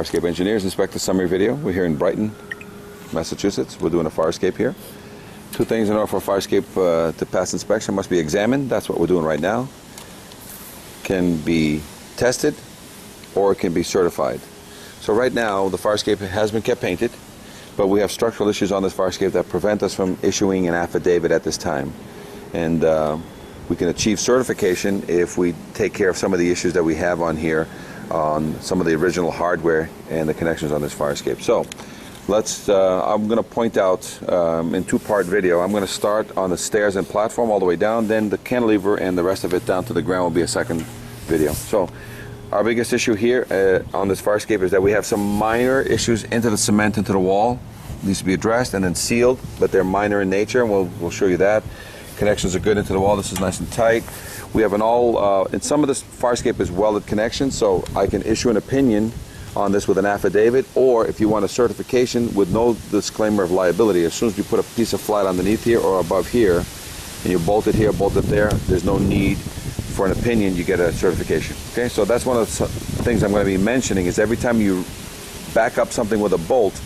Farescape Engineers Inspector Summary Video. We're here in Brighton, Massachusetts. We're doing a fire escape here. Two things in order for a fire escape to pass inspection: must be examined. That's what we're doing right now. Can be tested, or it can be certified. So right now, the fire escape has been kept painted, but we have structural issues on this fire escape that prevent us from issuing an affidavit at this time. And we can achieve certification if we take care of some of the issues that we have on here, on some of the original hardware and the connections on this fire escape. So let's, I'm going to point out in two-part video. I'm going to start on the stairs and platform all the way down, then the cantilever and the rest of it down to the ground will be a second video. So our biggest issue here on this fire escape is that we have some minor issues into the cement, into the wall. It needs to be addressed and then sealed, but they're minor in nature, and we'll show you that. Connections are good into the wall. This is nice and tight. We have an in some of this fire escape is welded connection, so I can issue an opinion on this with an affidavit, or if you want a certification with no disclaimer of liability, as soon as you put a piece of flat underneath here or above here, and you bolt it here, bolt it there, there's no need for an opinion, you get a certification. Okay, so that's one of the things I'm going to be mentioning, is every time you back up something with a bolt,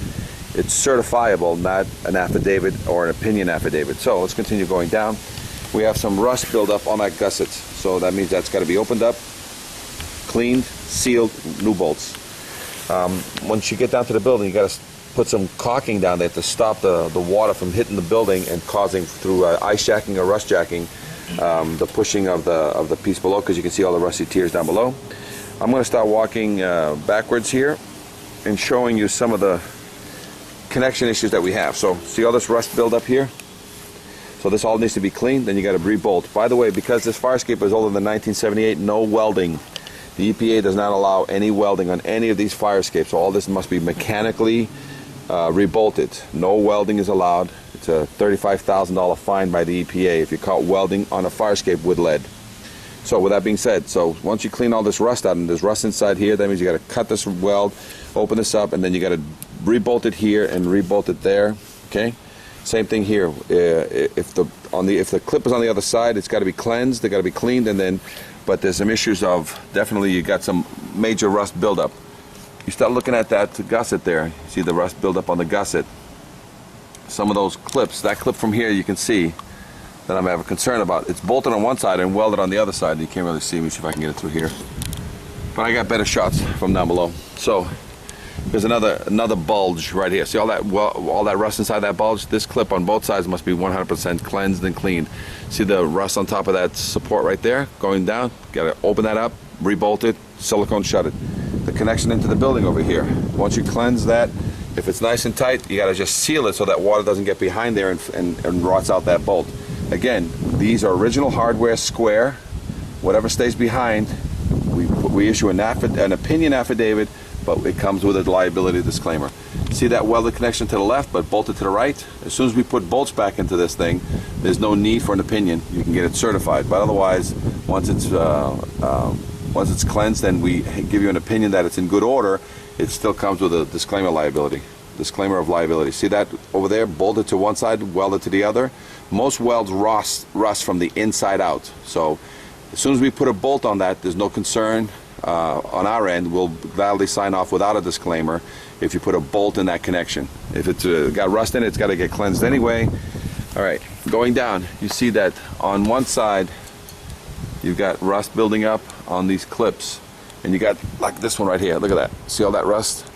it's certifiable, not an affidavit or an opinion affidavit. So let's continue going down. We have some rust buildup on that gusset, so that means that's got to be opened up, cleaned, sealed, new bolts. Once you get down to the building, you got to put some caulking down there to stop the water from hitting the building and causing, through ice jacking or rust jacking, the pushing of the piece below, because you can see all the rusty tears down below. I'm going to start walking backwards here and showing you some of the connection issues that we have. So see all this rust build up here? So this all needs to be cleaned, then you got to re-bolt. By the way, because this fire escape is older than 1978, no welding. The EPA does not allow any welding on any of these fire escapes. So all this must be mechanically rebolted. No welding is allowed. It's a $35,000 fine by the EPA if you're caught welding on a fire escape with lead. So with that being said, so once you clean all this rust out, and there's rust inside here, that means you got to cut this weld, open this up, and then you got to re-bolt it here and re-bolt it there. Okay, same thing here. If the clip is on the other side, it's got to be cleansed, they got to be cleaned, and then, but there's some issues of, definitely you got some major rust buildup. You start looking at that gusset there, you see the rust buildup on the gusset. Some of those clips, that clip from here, you can see that I'm having a concern about. It's bolted on one side and welded on the other side. You can't really see me. See if I can get it through here. But I got better shots from down below. So there's another bulge right here. See all that rust inside that bulge? This clip on both sides must be 100% cleansed and cleaned. See the rust on top of that support right there going down? Got to open that up, re-bolt it, silicone shut it. The connection into the building over here. Once you cleanse that, if it's nice and tight, you got to just seal it so that water doesn't get behind there and rots out that bolt. Again, these are original hardware, square. Whatever stays behind, we issue an opinion affidavit, but it comes with a liability disclaimer. See that welded connection to the left, but bolted to the right? As soon as we put bolts back into this thing, there's no need for an opinion. You can get it certified. But otherwise, once it's cleansed and we give you an opinion that it's in good order, it still comes with a disclaimer of liability. See that over there, bolted to one side, welded to the other? Most welds rust from the inside out. So as soon as we put a bolt on that, there's no concern on our end. We'll gladly sign off without a disclaimer if you put a bolt in that connection. If it's got rust in it, it's got to get cleansed anyway. All right, going down, you see that on one side you've got rust building up on these clips, and you got like this one right here. Look at that. See all that rust?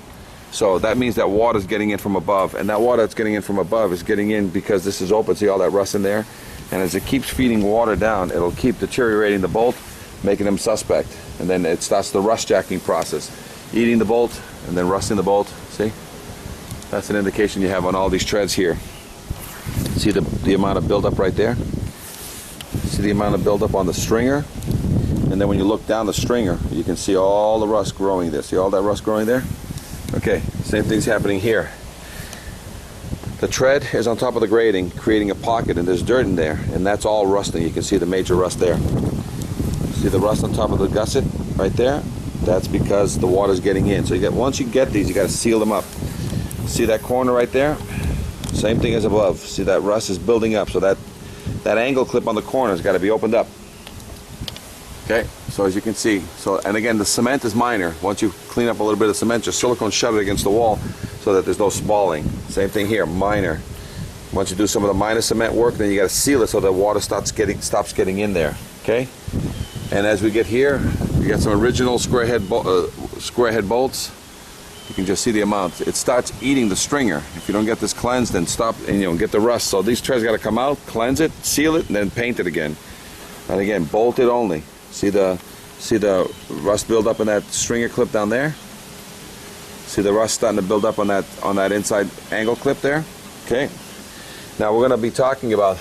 So that means that water's getting in from above, and that water that's getting in from above is getting in because this is open. See all that rust in there? And as it keeps feeding water down, it'll keep deteriorating the bolt, making them suspect. And then it starts the rust jacking process. Eating the bolt and then rusting the bolt. See? That's an indication you have on all these treads here. See the amount of buildup right there? See the amount of buildup on the stringer? And then when you look down the stringer, you can see all the rust growing there. See all that rust growing there? Okay, same thing's happening here. The tread is on top of the grating, creating a pocket, and there's dirt in there, and that's all rusting. You can see the major rust there. See the rust on top of the gusset right there? That's because the water's getting in. So once you get these, you got to seal them up. See that corner right there? Same thing as above. See that rust is building up, so that angle clip on the corner has got to be opened up. Okay, so as you can see, and again, the cement is minor. Once you clean up a little bit of cement, just silicone shut it against the wall so that there's no spalling. Same thing here, minor. Once you do some of the minor cement work, then you got to seal it so that water stops getting in there. Okay, and as we get here, you got some original square head bolts. You can just see the amount. It starts eating the stringer. If you don't get this cleansed, then stop and get the rust. So these treads got to come out, cleanse it, seal it, and then paint it again. And again, bolt it only. See the rust build up in that stringer clip down there? See the rust starting to build up on that inside angle clip there? Okay. Now we're going to be talking about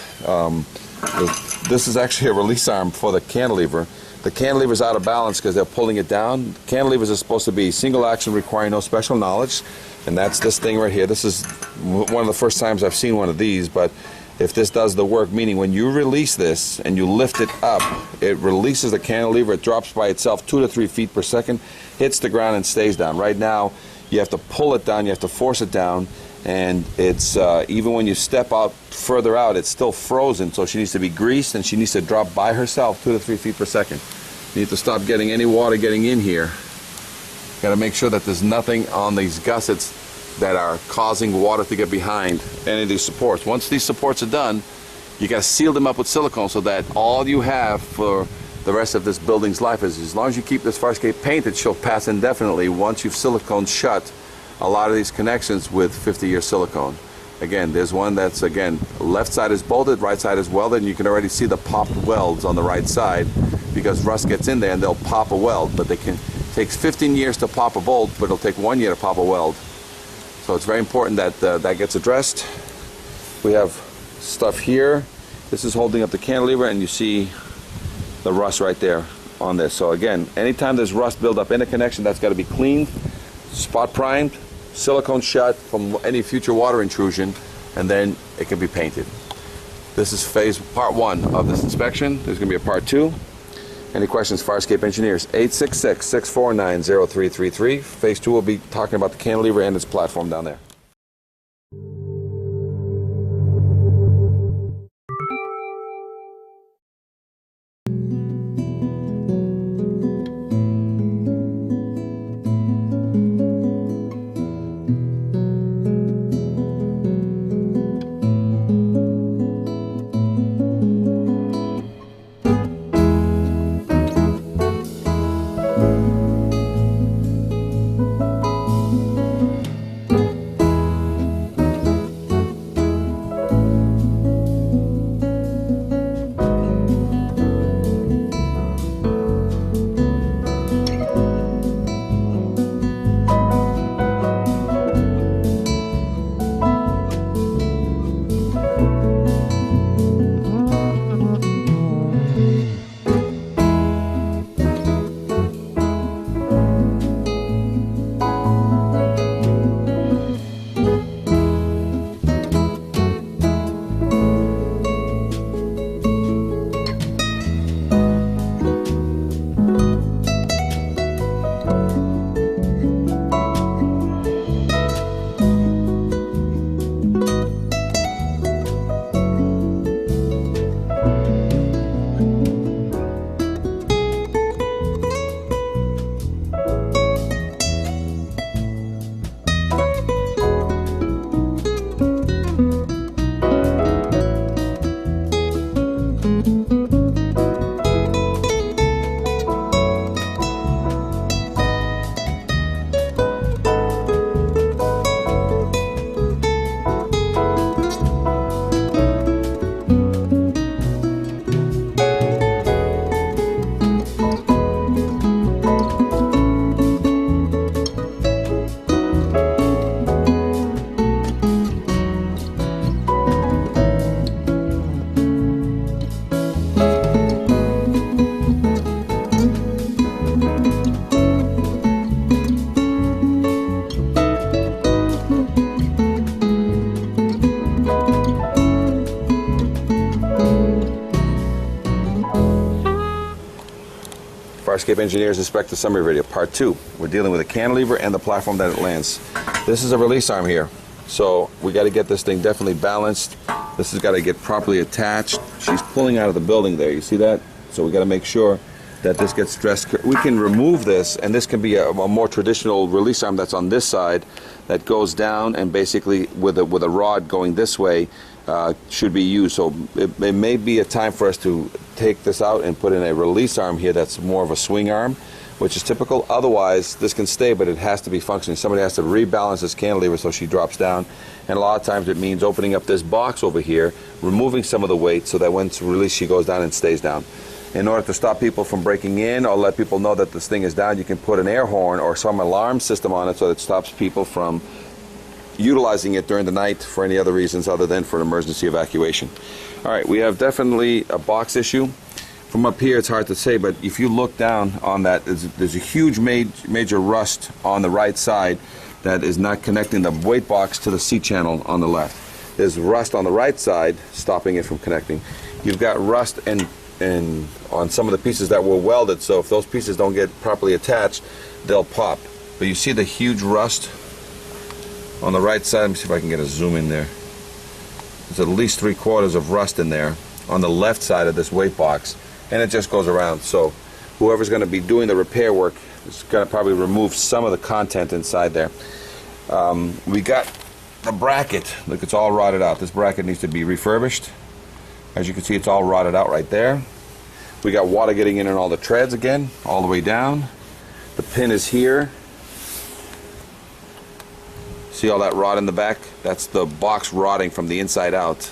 this is actually a release arm for the cantilever. The cantilever is out of balance because they're pulling it down. Cantilevers are supposed to be single action, requiring no special knowledge, and that's this thing right here. This is one of the first times I've seen one of these, but if this does the work, meaning when you release this and you lift it up, it releases the cantilever, it drops by itself 2 to 3 feet per second, hits the ground and stays down. Right now, you have to pull it down, you have to force it down, and it's even when you step out further out, it's still frozen, so she needs to be greased and she needs to drop by herself 2 to 3 feet per second. You need to stop getting any water getting in here. Got to make sure that there's nothing on these gussets that are causing water to get behind any of these supports. Once these supports are done, you got to seal them up with silicone so that all you have for the rest of this building's life is, as long as you keep this farscape painted, she'll pass indefinitely once you've silicone shut a lot of these connections with 50-year silicone. Again, there's one that's, again, left side is bolted, right side is welded, and you can already see the popped welds on the right side because rust gets in there and they'll pop a weld, but takes 15 years to pop a bolt, but it'll take 1 year to pop a weld. So it's very important that that gets addressed. We have stuff here. This is holding up the cantilever, and you see the rust right there on this. So again, anytime there's rust build up in a connection, that's got to be cleaned, spot primed, silicone shut from any future water intrusion, and then it can be painted. This is part 1 of this inspection. There's going to be a part 2. Any questions, Farscape Engineers? 866-649-0333. Phase 2 will be talking about the cantilever and its platform down there. Farscape Engineers Inspect the Summary Video, Part 2. We're dealing with the cantilever and the platform that it lands. This is a release arm here, so we got to get this thing definitely balanced. This has got to get properly attached. She's pulling out of the building there, you see that? So we got to make sure that this gets dressed. We can remove this, and this can be a more traditional release arm that's on this side that goes down, and basically with a rod going this way should be used. So it may be a time for us to take this out and put in a release arm here that's more of a swing arm, which is typical. Otherwise, this can stay, but it has to be functioning. Somebody has to rebalance this cantilever so she drops down. And a lot of times it means opening up this box over here, removing some of the weight so that when it's released, she goes down and stays down. In order to stop people from breaking in or let people know that this thing is down, you can put an air horn or some alarm system on it so that it stops people from utilizing it during the night for any other reasons other than for an emergency evacuation. All right, we have definitely a box issue. From up here, it's hard to say, but if you look down on that, there's a huge major rust on the right side that is not connecting the weight box to the seat channel on the left. There's rust on the right side stopping it from connecting. You've got rust and on some of the pieces that were welded, so if those pieces don't get properly attached, they'll pop. But you see the huge rust on the right side. Let me see if I can get a zoom in there. There's at least 3/4 of rust in there on the left side of this weight box, and it just goes around. So whoever's going to be doing the repair work is going to probably remove some of the content inside there. We got the bracket. Look, it's all rotted out. This bracket needs to be refurbished. As you can see, it's all rotted out right there. We got water getting in on all the treads again, all the way down. The pin is here. See all that rot in the back? That's the box rotting from the inside out.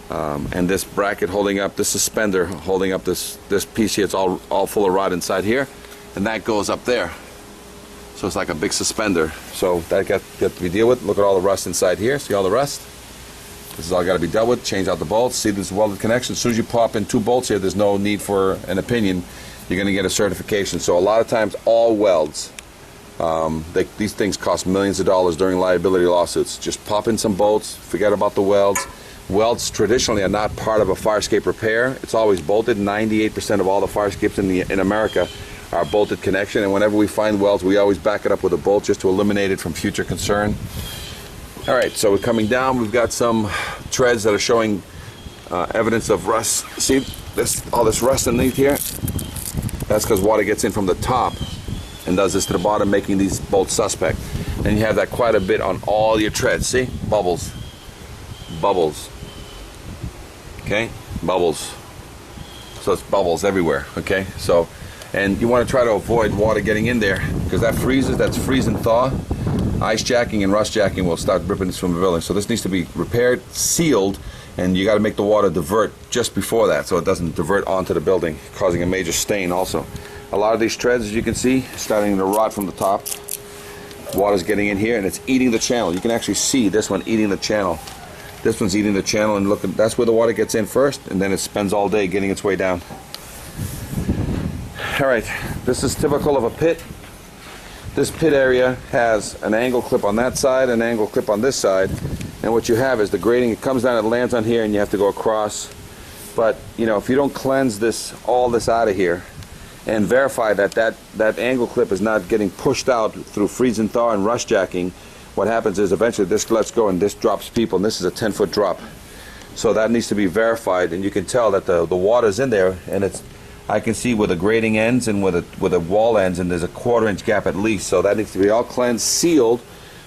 And this bracket holding up, this suspender holding up this piece here, it's all full of rot inside here. And that goes up there. So it's like a big suspender. So that got to be dealt with. Look at all the rust inside here. See all the rust? This is all got to be dealt with. Change out the bolts. See this welded connection. As soon as you pop in 2 bolts here, there's no need for an opinion. You're going to get a certification. So a lot of times, all welds, these things cost millions of dollars during liability lawsuits. Just pop in some bolts. Forget about the welds. Welds traditionally are not part of a fire escape repair. It's always bolted. 98% of all the fire escapes in America are bolted connection. And whenever we find welds, we always back it up with a bolt just to eliminate it from future concern. All right, so we're coming down. We've got some treads that are showing evidence of rust. See all this rust underneath here? That's because water gets in from the top and does this to the bottom, making these bolts suspect. And you have that quite a bit on all your treads. See? Bubbles. Bubbles. Okay? Bubbles. So it's bubbles everywhere. Okay? So, and you want to try to avoid water getting in there because that freezes. That's freeze and thaw. Ice jacking and rust jacking will start ripping this from the building. So this needs to be repaired, sealed, and you got to make the water divert just before that so it doesn't divert onto the building, causing a major stain also. A lot of these treads, as you can see, starting to rot from the top. Water's getting in here and it's eating the channel. You can actually see this one eating the channel. This one's eating the channel, and look, that's where the water gets in first, and then it spends all day getting its way down. All right, this is typical of a pit. This pit area has an angle clip on that side, an angle clip on this side, and what you have is the grating. It comes down, it lands on here, and you have to go across. But you know, if you don't cleanse all this out of here and verify that angle clip is not getting pushed out through freeze and thaw and rust jacking, what happens is eventually this lets go and this drops people, and this is a 10-foot drop. So that needs to be verified, and you can tell that the water's in there, and I can see where the grating ends and where the wall ends, and there's a 1/4-inch gap at least. So that needs to be all cleansed, sealed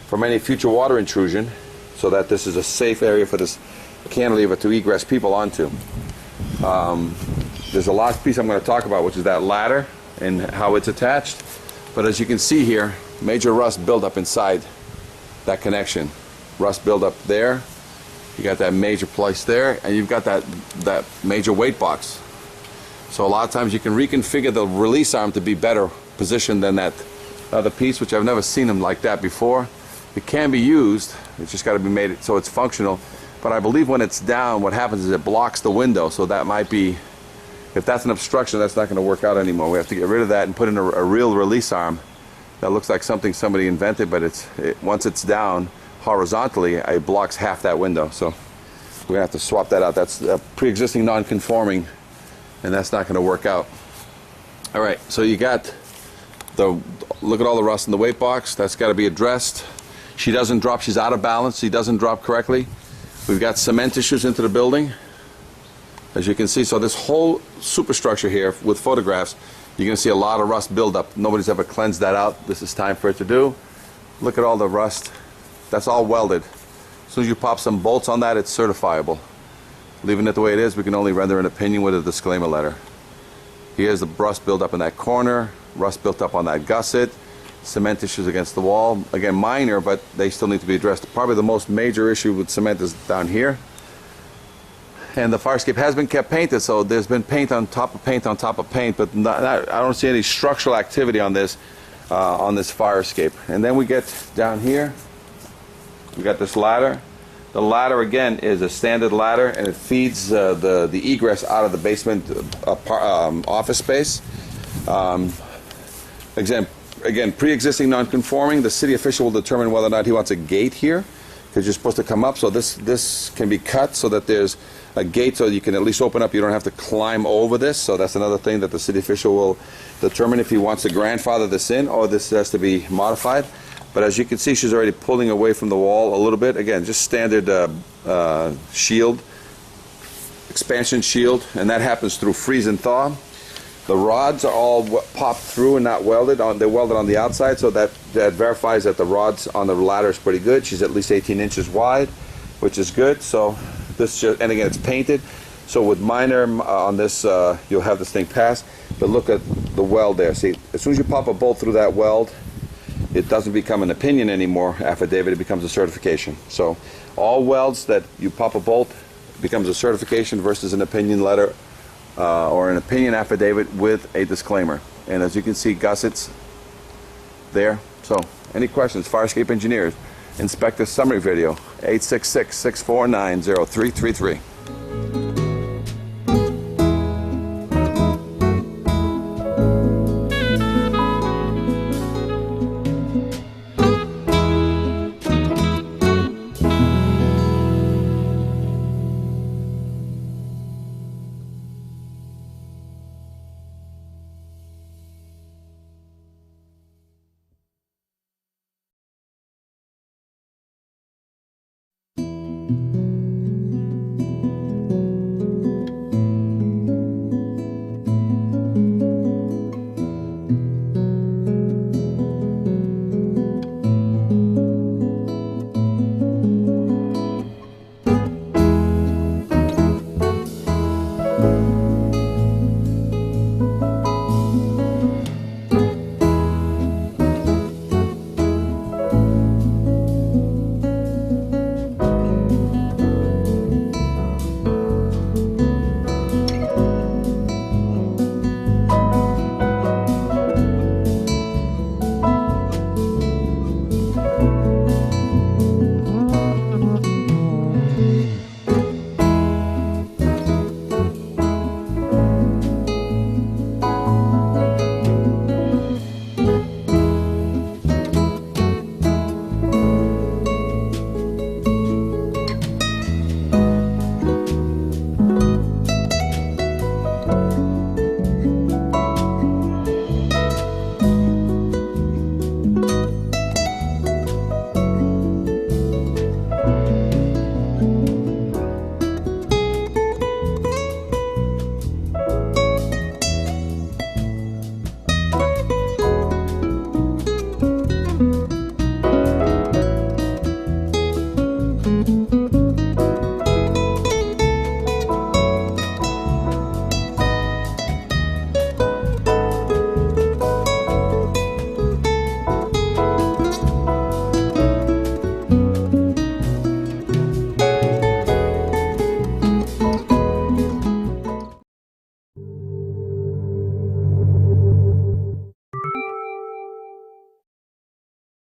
from any future water intrusion, so that this is a safe area for this cantilever to egress people onto. There's a last piece I'm going to talk about, which is that ladder and how it's attached. But as you can see here, major rust buildup inside that connection. Rust buildup there. You got that major place there, and you've got that major weight box. So a lot of times you can reconfigure the release arm to be better positioned than that other piece, which I've never seen them like that before. It can be used. It's just got to be made so it's functional. But I believe when it's down, what happens is it blocks the window. So that might be, if that's an obstruction, that's not going to work out anymore. We have to get rid of that and put in a real release arm that looks like something somebody invented, but once it's down horizontally, it blocks half that window. So we're going to have to swap that out. That's a pre-existing non-conforming, and that's not going to work out. All right, so you got look at all the rust in the weight box. That's got to be addressed. She doesn't drop. She's out of balance. She doesn't drop correctly. We've got cement issues into the building. As you can see, so this whole superstructure here with photographs, you're going to see a lot of rust buildup. Nobody's ever cleansed that out. This is time for it to do. Look at all the rust. That's all welded. As soon as you pop some bolts on that, it's certifiable. Leaving it the way it is, we can only render an opinion with a disclaimer letter. Here's the rust buildup in that corner, rust built up on that gusset, cement issues against the wall. Again, minor, but they still need to be addressed. Probably the most major issue with cement is down here. And the fire escape has been kept painted, so there's been paint on top of paint on top of paint, but I don't see any structural activity on this fire escape. And then we get down here, we got this ladder. The ladder, again, is a standard ladder, and it feeds the egress out of the basement office space. Again, pre-existing non-conforming, the city official will determine whether or not he wants a gate here, because you're supposed to come up, so this can be cut so that there's a gate so you can at least open up. You don't have to climb over this, so that's another thing that the city official will determine if he wants to grandfather this in or this has to be modified. But as you can see, she's already pulling away from the wall a little bit. Again, just standard shield, expansion shield, and that happens through freeze and thaw. The rods are all popped through and not welded. They're welded on the outside, so that verifies that the rods on the ladder is pretty good. She's at least 18 inches wide, which is good. So this just, and again, it's painted. So with minor on this, you'll have this thing pass. But look at the weld there. See, as soon as you pop a bolt through that weld, it doesn't become an opinion anymore, affidavit, it becomes a certification. So all welds that you pop a bolt becomes a certification versus an opinion letter or an opinion affidavit with a disclaimer. And as you can see, gussets there. So any questions, fire escape engineers, inspect this summary video, 866-649-0333.